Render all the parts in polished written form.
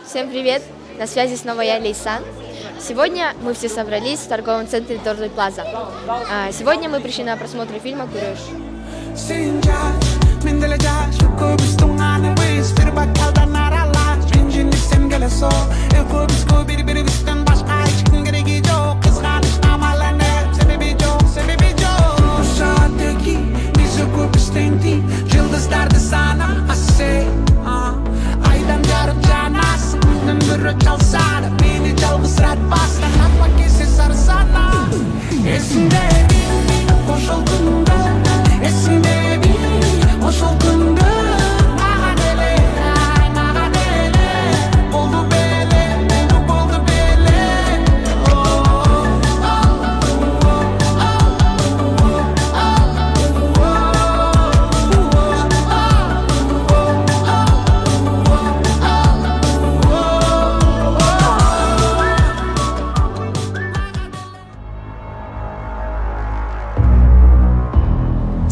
Всем привет! На связи снова я, Лейсан. Сегодня мы все собрались в торговом центре Торли Плаза. Сегодня мы пришли на просмотр фильма «Курёж».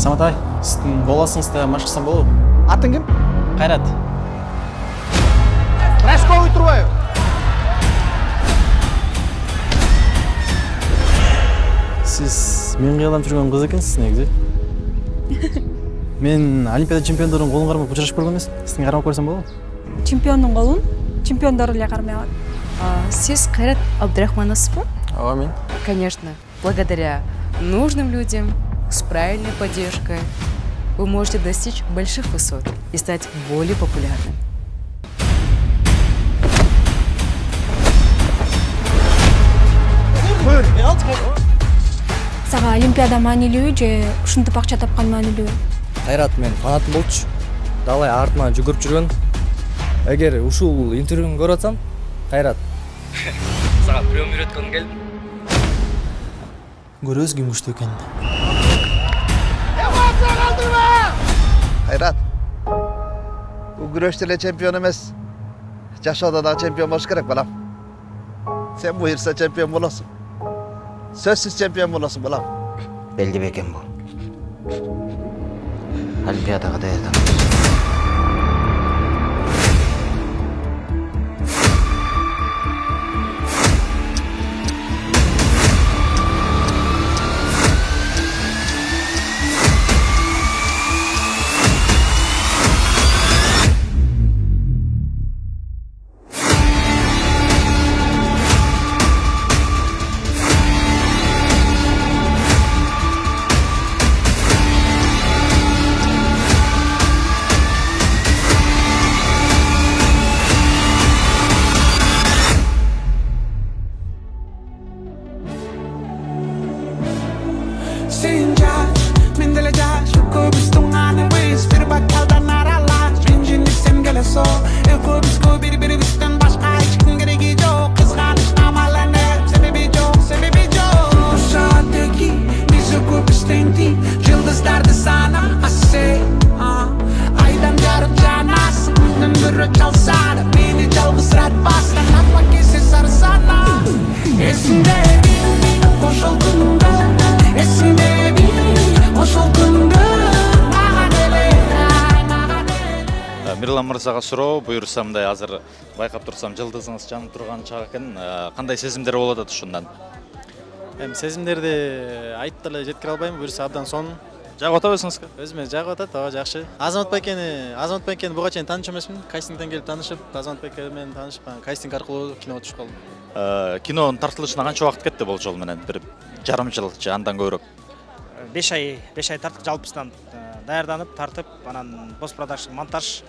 Саматай, сіздің боласыңызда машқасан болу? Атын кім? Қайрат. Рашковый Турбаев. Сіз мен қиялап жүрген қыз екенсіз негізі. Мен Олимпиада чемпиондардың қолын қармап ұшырашып көрген емеспін. Сіздің қармап көрсем болу? Чемпионның қолын чемпиондар эле кармай алат. Сиз Кайрат Абдрахмановсыз ба? Ооба, мен. Конечно, благодаря нужным людям, с правильной поддержкой вы можете достичь больших высот и стать более популярным. Сага Олимпиада маанилүүбү же ушинтип акча тапкан маанилүүбү? Кайрат мен фанатым болчу. Далай артынан жүгүрүп жүргөн. Эгер ушул интервьюну көрүп атсаң, Кайрат. Сага прием үйрөткөнгө келдим. Көрөз ким күчтүү экен. Kayrat. Bu güreşte de çempiyon emez. Yaşada da çempiyon boş gerek balam. Sen bu hırsa çempiyon bulasın. Sözsüz çempiyon bulasın balam. Belli beken bu. Olimpiyadaga dayanam. Мирлан мырзага суроо буйрсамдай азыр байкап турсам жылдызыңыз жанып турган чак экен. Кандай сезимдер болот атат ушундан? Сезимдерди айтып эле жеткире албайм. Буйрса абдан сонун. Жагып атабызсыңызбы? Өзүмө жагып атат, ооба жакшы. Азамат Байкени буга чейин таанышчу эмесмин. Кастингден келип таанышып, Азамат Байке менен таанышып, кастинг аркылуу киного түшүп калдым. Кинонун тартылышына канча убакыт кетти болжол менен? Бир жарым жыл же андан көбүрөөк. 5 ай тарттык жалпысынан даярданып, тартып, анан постпродакшн, монтаж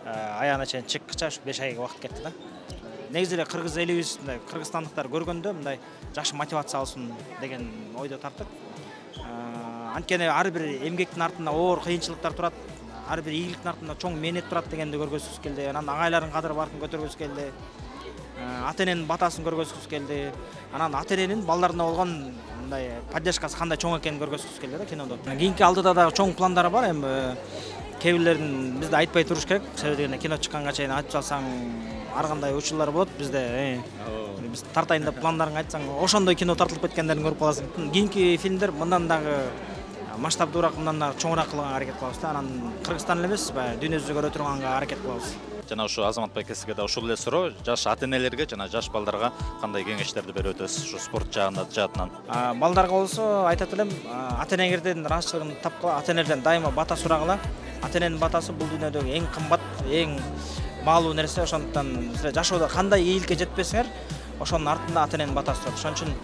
аягына чейин чыккыча 5 айга убакыт кетти да. Негизи эле кыргыз элибиз, кыргызстандыктар көргөндө мындай жакшы мотивация алсын деген ойдо тарттык. Анткени ар бир эмгектин артында оор кыйынчылыктар турат, ар бир ийгиликтин артында чоң мээнет турат дегенди көргөзүбүз келди. Анан агайлардын кадыр баркын көтөргүбүз келди. Ата эненин батасын көргөзүбүз келди. Анан ата эненин балдарына болгон мындай поддержкасы кандай чоң экенин көргөзүбүз келди да кинодо. Кийинки алдыда дагы чоң пландар бар, эми кээ бирлерин бизде айтпай туруш керек. Себеби кино чыкканга чейин айтып салсаң ар кандай учурлар болот бизде. Биз тартайын деп пландарын айтсаң, ошондой кино тартылып кеткендерин көрүп каласың. Кийинки фильмдер мындан дагы масштабдуураак, мындан дагы чоңураак кылганга аракет кылабыз да. Анан Кыргызстан эле эмес, дүйнө жүзү көрө турганга аракет кылабыз. Жана ушу Азаматбек сизге да ушул эле суроо, жаш ата-энелерге жана жаш балдарга кандай кеңештерди берип өтөсүз ушу спорт жаатынан? Балдарга болсо айтат элем, ата-энеңерден ыраазычылыгын тапкыла, ата-энеден дайыма бата сурагыла. Ата-эненин батасы бул дүйнөдөгү эң кымбат, эң маалуу нерсе. Ошондуктан силер жашоодо кандай ийгиликке жетпесиңер, ошонун артында ата-эненин батасы турат. Ошон үчүн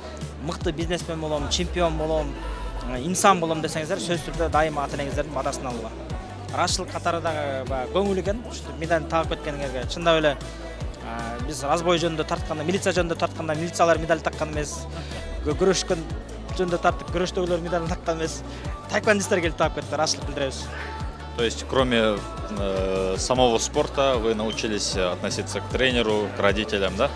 мыкты бизнесмен болом, чемпион болом, инсан болом десеңиздер, сөзсүз түрдө дайыма ата-энеңиздердин батасын алгыла. Ыраазычылык катары дагы көңүл экен, ушинтип медаль тагып кеткениңерге. Чындап эле биз разбой жөнүндө тартканда, милиция жөнүндө тартканда милициялар медаль таккан эмес, күрөшкөн жөнүндө тартып күрөштөгүлөр медаль таккан эмес. Таэквондисттер келип тагып кетти, ыраазычылык билдиребиз. То есть, кроме самого спорта, вы научились относиться к тренеру, к родителям, да?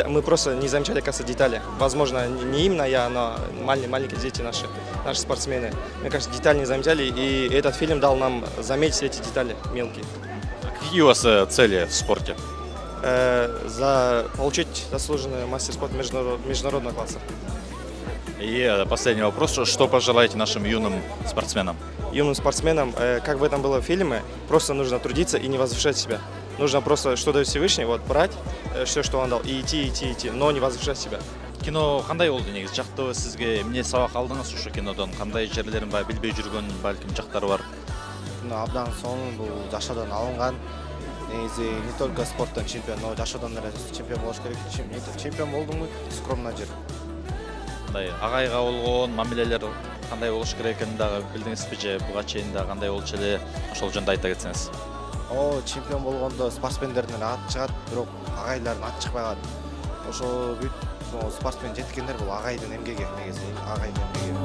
Мы просто не замечали, кажется, детали. Возможно, не именно я, но маленькие дети наши спортсмены. Мне кажется, детали не замечали, и этот фильм дал нам заметить эти детали мелкие. Какие у вас цели в спорте? Получить заслуженный мастер спорта международного класса. И последний вопрос. Что пожелаете нашим юным спортсменам? Юным спортсменам, как в этом было в фильме, просто нужно трудиться и не возвышать себя. Нужно просто, что дает Всевышний, вот брать все, что он дал, и идти, но не возвышать себя. Кино кандай болду негизи? Жактыбы сизге? Эмне сабак алдыңыз ушу кинодон? Кандай жерлерин бар, билбей жүргөн балким жактары бар? Кино абдан сонун, бул жашоодон алынган. Негизи не только спорттон чемпион, но жашоодон эле чемпион болуш керек. Чемпион болдуңбу? Скромно жүр. Кандай агайга болгон мамилелер кандай болуш керек экенин дагы билдиңизби же буга чейин да кандай болчу эле? Ошол жөнүндө айта кетсеңиз. Чемпион болгондо спортсмендердин аты чыгат, бирок агайлардын аты чыкпай калат. Ошо бүт спортсмен жеткендер бул агайдын эмгеги, негизи агайдын эмгеги.